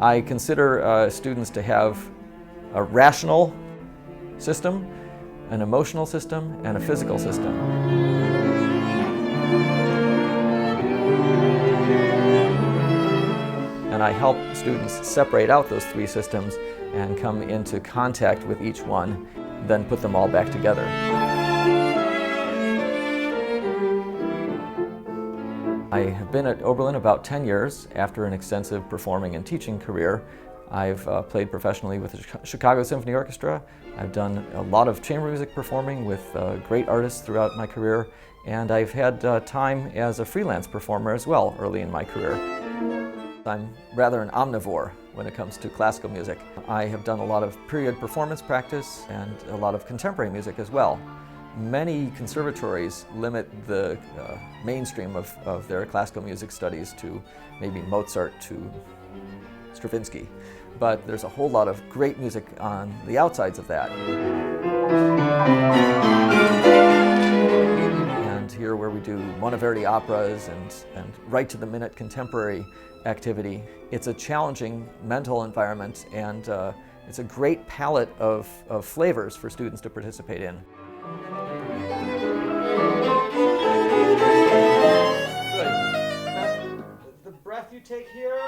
I consider students to have a rational system, an emotional system, and a physical system. And I help students separate out those three systems and come into contact with each one, then put them all back together. I have been at Oberlin about 10 years after an extensive performing and teaching career. I've played professionally with the Chicago Symphony Orchestra. I've done a lot of chamber music performing with great artists throughout my career, and I've had time as a freelance performer as well early in my career. I'm rather an omnivore when it comes to classical music. I have done a lot of period performance practice and a lot of contemporary music as well. Many conservatories limit the mainstream of their classical music studies to maybe Mozart to Stravinsky, but there's a whole lot of great music on the outsides of that. And here where we do Monteverdi operas and right-to-the-minute contemporary activity, it's a challenging mental environment, and it's a great palette of flavors for students to participate in. Good. The breath you take here,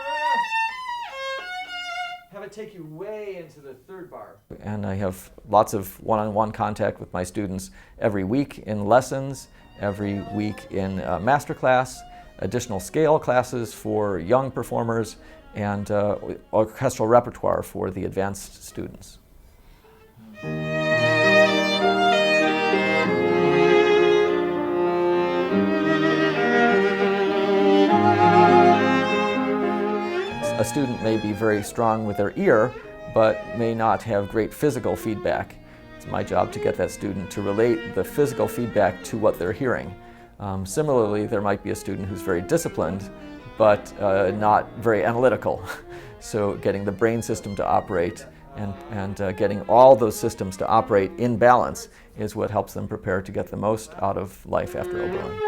have it take you way into the third bar. And I have lots of one-on-one contact with my students every week in lessons, every week in masterclass, additional scale classes for young performers, and orchestral repertoire for the advanced students. A student may be very strong with their ear, but may not have great physical feedback. It's my job to get that student to relate the physical feedback to what they're hearing. Similarly, there might be a student who's very disciplined, but not very analytical. So getting the brain system to operate and getting all those systems to operate in balance is what helps them prepare to get the most out of life after Oberlin.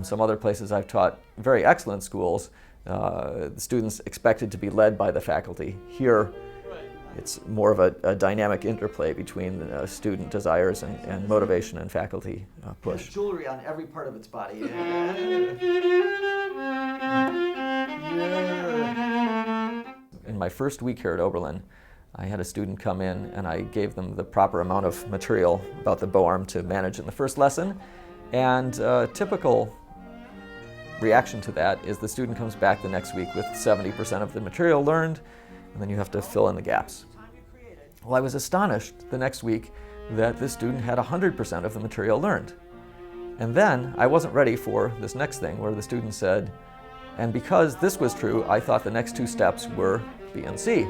Some other places I've taught, very excellent schools, the students expected to be led by the faculty. Here, it's more of a dynamic interplay between student desires and motivation and faculty push. There's jewelry on every part of its body. In my first week here at Oberlin, I had a student come in and I gave them the proper amount of material about the bow arm to manage in the first lesson. And typical reaction to that is the student comes back the next week with 70% of the material learned, and then you have to fill in the gaps. Well, I was astonished the next week that this student had 100% of the material learned. And then I wasn't ready for this next thing where the student said, and because this was true, I thought the next two steps were B and C.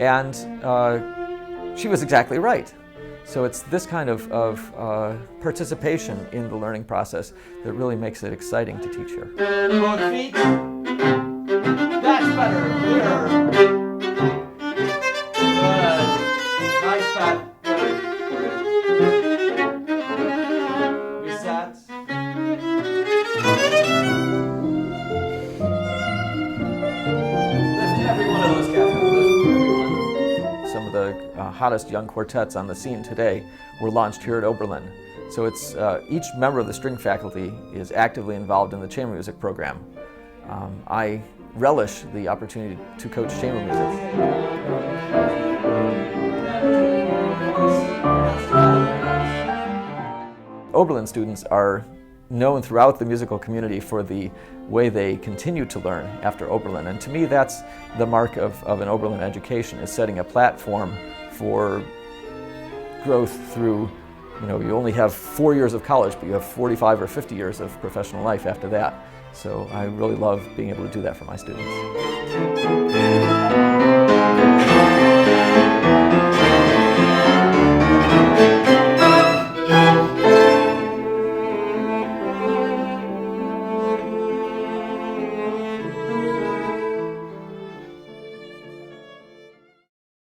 And she was exactly right. So it's this kind of participation in the learning process that really makes it exciting to teach here. Both feet. That's better. Clear. Good. Nice pat. Reset. Lift every one of those, Catherine. Lift every one. Some of the hottest young quartets on the scene today were launched here at Oberlin. So it's each member of the string faculty is actively involved in the chamber music program. I relish the opportunity to coach chamber music. Oberlin students are known throughout the musical community for the way they continue to learn after Oberlin. And to me, that's the mark of an Oberlin education, is setting a platform for growth through, you only have 4 years of college, but you have 45 or 50 years of professional life after that. So I really love being able to do that for my students.